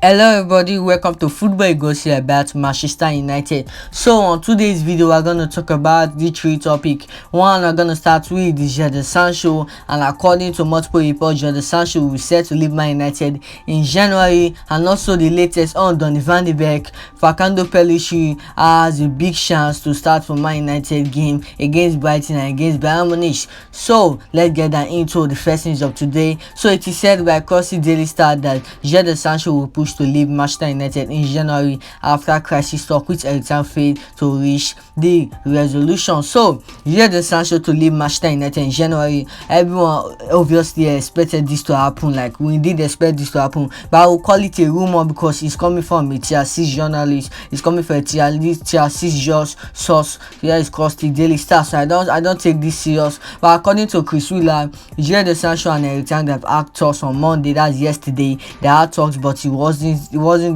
Hello everybody, welcome to Football Goes here about Manchester United. So on today's video we're going to talk about the three topics. One, we're going to start with Jadon Sancho, and according to multiple reports, Jadon Sancho will be set to leave Man United in January. And also the latest on Donny van de Beek, Facundo Pellistri has a big chance to start for Man United game against Brighton and against Bayern Munich. So let's get that into the first news of today. So it is said by Crossy Daily Star that Jadon Sancho will push to leave Manchester United in January after crisis talk with Erik failed to reach the resolution. So Jadon Sancho to leave Manchester United in January. Everyone obviously expected this to happen, like we did expect this to happen, but I will call it a rumor because it's coming from a tier 6 journalist, it's coming from a tier 6 just source. Here is Crossy Daily Star, so I don't take this serious. But according to Chris Wheeler, Jadon Sancho and Erik have had talks on Monday, that's yesterday. They had talks, but it wasn't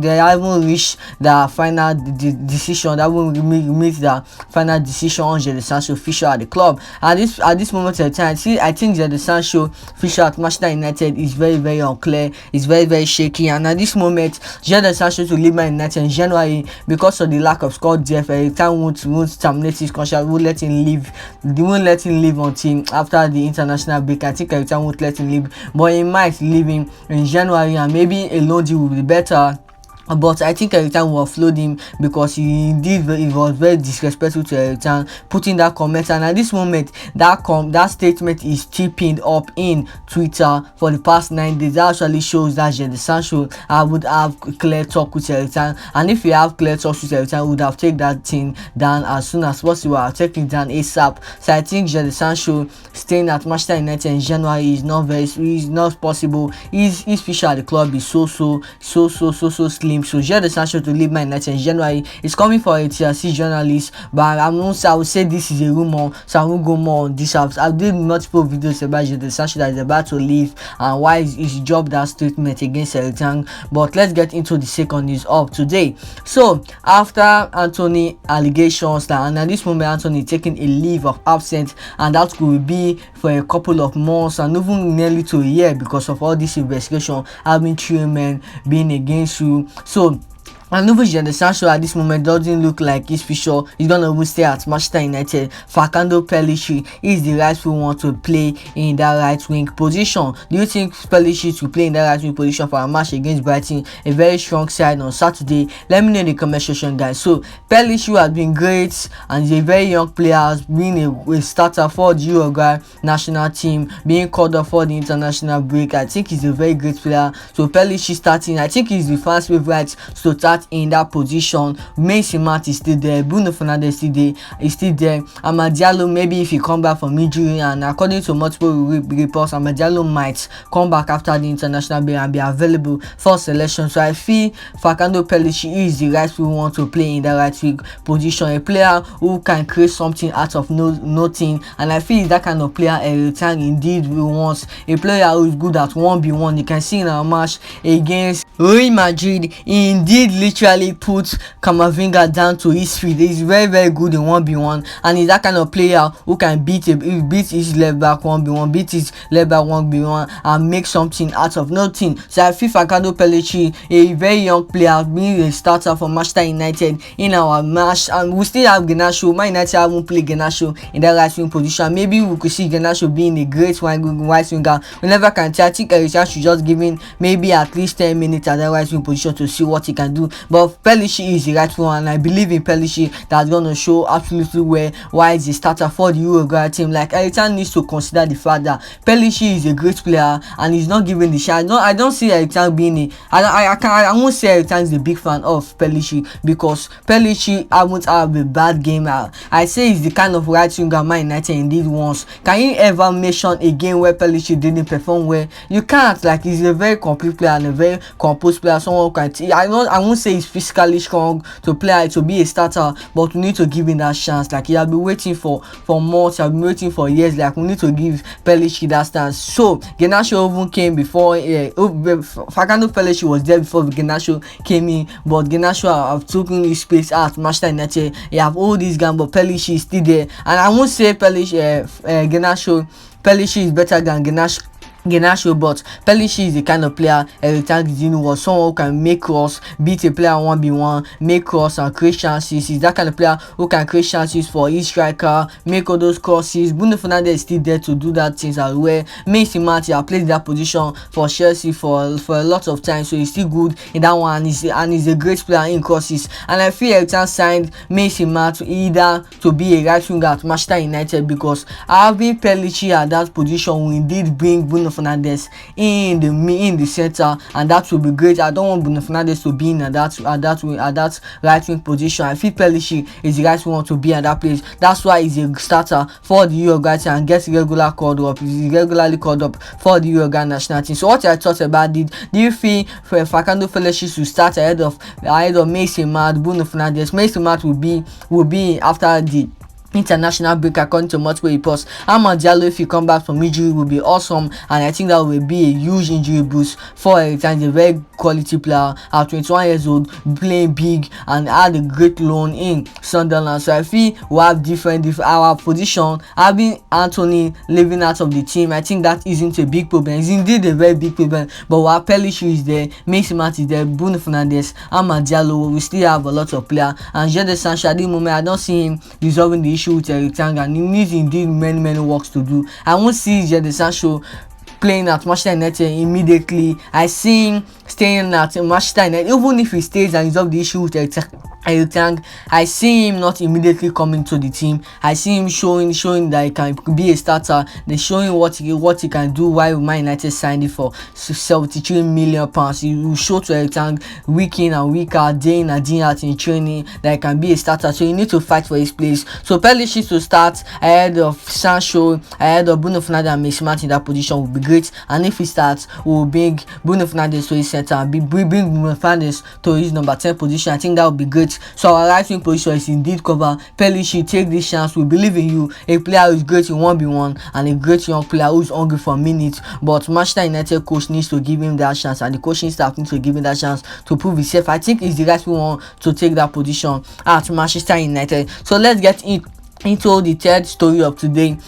they haven't reached the final decision. That will meet the final decision on Jadon Sancho official at the club. And at this moment in time, I think Jadon Sancho official at Manchester United is very unclear. It's very shaky. And at this moment, Jadon Sancho to leave Man United in January because of the lack of squad depth. Erik won't terminate his contract. Won't let him leave. They won't let him leave until after the international break. I think Erik won't let him leave, but he might leave him in January, and maybe a loan deal will be better. But I think Erik will offload him because he was very disrespectful to Erik, putting that comment. And at this moment, that statement is still pinned up in Twitter for the past 9 days. That actually shows that Jadon Sancho would have clear talk with Erik, and if you have clear talk with Erik, would have taken that thing down as soon as possible. I'll take it down ASAP. So I think Jadon Sancho staying at Manchester United in January is not possible. His future at the club is so slim. So Jadon Sancho to leave Man United in January is coming for a tier 6 journalist, but I will say this is a rumor, so I won't go more on this. I've did multiple videos about Jadon Sancho that is about to leave and why he dropped that statement against Erik. But let's get into the second news of today. So after Antony allegations, and at this moment Antony taking a leave of absence, and that could be for a couple of months and even nearly to a year because of all this investigation, having 3 men being against you. So and Jadon Sancho at this moment doesn't look like his future is gonna even stay at Manchester United. Facundo Pellistri is the rightful one to play in that right wing position. Do you think Pellistri will play in that right wing position for a match against Brighton, a very strong side on Saturday? Let me know in the comment section, guys. So Pellistri has been great and is a very young player, has been a starter for the Uruguay national team, being called up for the international break. I think he's a very great player. So Pellistri starting, I think he's the fans' favorite to start in that position. Mason Mount is still there, Bruno Fernandes is still there. Amad Diallo, maybe if he come back from injury, and according to multiple reports, Amad Diallo might come back after the international break and be available for selection. So I feel Facundo Pellistri is the rightful one to play in the right wing position, a player who can create something out of nothing, and I feel that kind of player Erik indeed wants, a player who is good at 1v1. You can see in our match against Real Madrid, he indeed literally put Camavinga down to his feet. He's very good in 1v1, and he's that kind of player who can beat his left back 1v1, beat his left back 1v1 and make something out of nothing. So I feel Facundo Pellistri, a very young player, being a starter for Manchester United in our match. And we still have Garnacho. Man United haven't played Garnacho in that right wing position. Maybe we could see Garnacho being a great right winger. We never can tell. I think Erik should just give him maybe at least 10 minutes at that right wing position to see what he can do. But Pellistri is the right one, and I believe in Pellistri that's gonna show absolutely why he's a starter for the Uruguay team. Like Erik needs to consider the fact that Pellistri is a great player and he's not given the shot. I don't see Erik being I won't say Erik is a big fan of Pellistri because Pellistri won't have a bad game. I say he's the kind of right winger Man United indeed wants. Can you ever mention a game where Pellistri didn't perform well? You can't. Like, he's a very complete player and a very composed player. Someone who can I won't say he's physically strong to be a starter, but we need to give him that chance. Like, he has been waiting for months, he has been waiting for years. Like, we need to give Pellistri that chance. So Garnacho even came before. Facundo Pellistri was there before Garnacho came in, but Garnacho have taken his space at Manchester United. He have all these guys, but Pellistri is still there. And I won't say Pellistri is better than Garnacho Garnacho, but Pellistri is the kind of player Erik was someone who can make cross, beat a player 1v1, make cross and create chances. He's that kind of player who can create chances for each striker, make all those crosses. Bruno Fernandes is still there to do that things as well. Mason Mount has played that position for Chelsea for a lot of time, so he's still good in that one, and he's a great player in crosses. And I feel Erik signed Mason Mount either to be a right winger at Manchester United, because having Pellistri at that position will indeed bring Bruno Fernandes in the center, and that will be great. I don't want Bruno Fernandes to be in at that right wing position. I feel Pellistri is the right one to be at that place. That's why he's a starter for the Uruguay team and gets regularly called up for the Uruguay national team. So what I thought about it, do you think Facundo Pellistri should start ahead of Mason Mount, Bruno Fernandes? Mason Mount will be after the international break, according to multiple reports. Amad Diallo, if he come back from injury, will be awesome, and I think that will be a huge injury boost for Erik. He's a very quality player at 21 years old, playing big, and had a great loan in Sunderland. So I feel we have different our position. Having Antony leaving out of the team, I think that isn't a big problem. It's indeed a very big problem, but while Pellistri is there, Mason Mount is there, Bruno Fernandes, Amad Diallo, we still have a lot of players. And Jadon Sancho, at the moment, I don't see him resolving the issue with Erik, and he needs indeed many works to do. I won't see Jadon Sancho playing at Manchester United immediately. I see him staying at Manchester United, even if he stays and resolve the issue with Erik, I see him not immediately coming to the team. I see him showing that he can be a starter. They're showing what he can do. While Man United signed it for £73 million, he will show to Erik week in and week out, day in and day out in training, that he can be a starter. So you need to fight for his place. So Pellistri to start ahead of Sancho, ahead of Bruno Fernandes and Mason Mount in that position would be great. And if he starts, we'll bring Bruno Fernandes to his center and bring Bruno Fernandes to his number 10 position. I think that would be great. So our right wing position is indeed covered. Pellistri, take this chance. We believe in you. A player who is great in 1v1 and a great young player who is hungry for minutes. But Manchester United coach needs to give him that chance, and the coaching staff needs to give him that chance to prove himself. I think he's the right one to take that position at Manchester United. So let's get into the third story of today.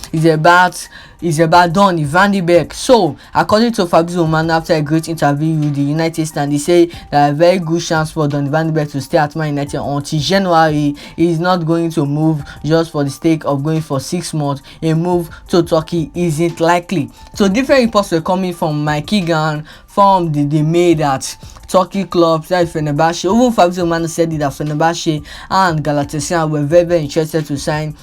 Is about Donny van de Beek. So according to Fabrizio Romano, after a great interview with the United stand, he said there are a very good chance for Donny van de Beek to stay at Man United until January. He is not going to move just for the sake of going for 6 months. A move to Turkey isn't likely. So different reports were coming from Mike Keegan, from the May that Turkey clubs like Fenerbahce, even Fabrizio Romano said that Fenerbahce and Galatasaray were very interested to sign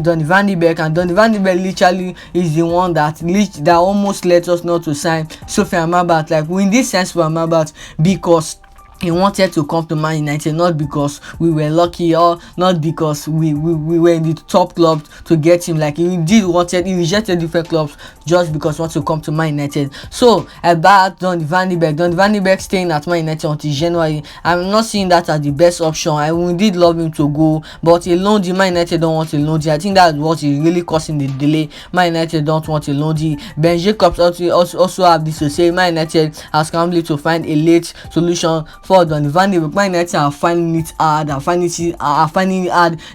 Donny van de Beek, and Donny van de Beek literally is the one that almost let us not to sign Sofian Amrabat. Like, we in this sense for Amrabat because he wanted to come to Man United, not because we were lucky or not because we were in the top clubs to get him. Like, he rejected different clubs just because he wanted to come to Man United. So about Donny van de Beek staying at Man United until January, I'm not seeing that as the best option. I would indeed love him to go, but a loan deal, Man United don't want a loan deal. I think that's what is really causing the delay. Man United don't want a loan deal. Ben Jacobs also have this to say. Man United has scrambled to find a late solution for Donny van de Beek. Man United are finding it hard.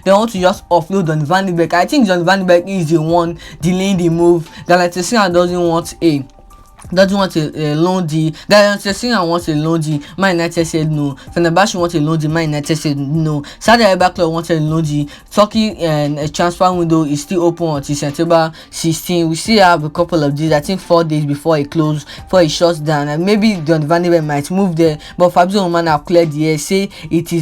They want to just offload Donny van de Beek. I think Donny van de Beek is the one delaying the move. Galatasaray doesn't want a loan deal. Galatasaray wants a loan deal. Man United said no. Fenerbahce wants a loan deal. Man United said no. Saudi Arabia club wanted a loan deal. Turkey a transfer window is still open until September 16. We still have a couple of days, I think 4 days before it closes, before it shuts down, and maybe Donny van de Beek might move there. But Fabrizio Romano have cleared the air, say it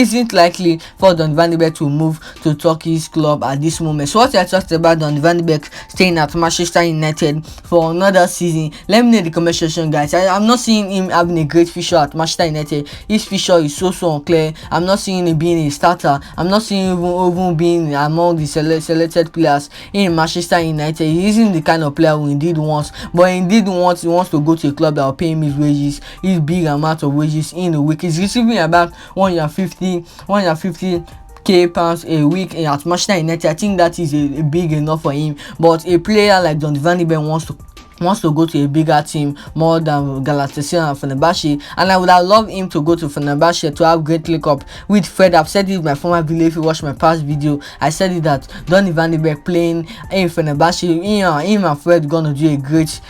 isn't likely for Donny van de Beek to move to Turkey's club at this moment. So what I talked about Donny van de Beek staying at Manchester United for another season, let me know in the comment section, guys. I'm not seeing him having a great future at Manchester United. His future is so unclear. I'm not seeing him being a starter. I'm not seeing him even being among the selected players in Manchester United. He isn't the kind of player who indeed wants, but indeed wants to go to a club that will pay him his wages, his big amount of wages in a week. He's receiving about 150k pounds a week at Manchester United. I think that is a big enough for him. But a player like Donny van de Beek wants to go to a bigger team more than Galatasaray and Fenerbahce, and I would have loved him to go to Fenerbahce to have great link up with Fred. I've said it in my former video. If you watch my past video, I said it that Donny van de Beek playing in Fenerbahce, him and Fred gonna do a great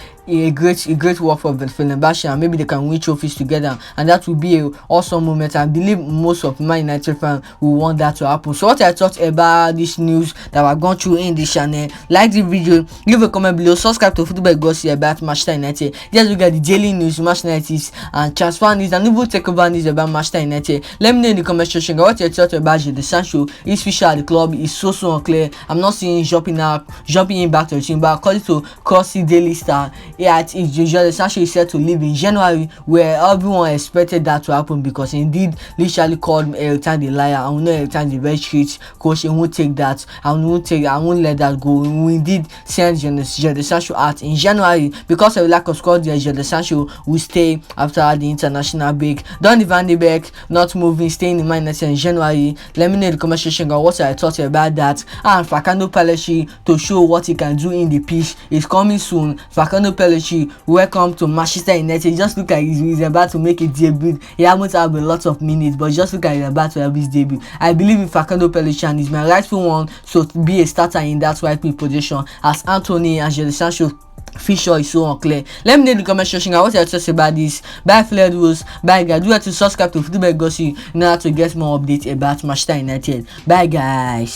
work for Fenerbahce, and maybe they can win trophies together, and that will be a awesome moment. I believe most of Man United fans will want that to happen. So what I thought about this news that I've gone through in this channel, like the video, leave a comment below, subscribe to Football Gossip about Manchester United. Just look at the daily news, Manchester United and transfer news, and even takeover news about Manchester United. Let me know in the comment section what you thought about Jadon Sancho. His future at the club is so unclear. I'm not seeing jumping in back to the team, but according to Crossy Daily Star, Jadon Sancho is set to leave in January, where everyone expected that to happen, because indeed literally called Erik the liar, and we know Erik the very strict coach. He won't take that, and I won't let that go. We indeed send Jadon Sancho out in January because of lack of squad. Jadon Sancho will stay after the international break. Donny van de Beek not moving, staying in Man United in January. Let me know in the comment section what I thought about that. And Facundo Pellistri, to show what he can do in the pitch, is coming soon. Facundo Pellistri, welcome to Manchester United. Just look like he's about to make a debut. He hasn't had a lot of minutes, but just look like he's about to have his debut. I believe in Facundo Pellistri, and he's my rightful one to be a starter in that right wing position, as Antony and Jadon Sancho feature is so unclear. Let me know in the comment section what you thought about this. Bye Flared Rules. Bye guys. Do have to subscribe to Football Gossip in order to get more updates about Manchester United. Bye guys.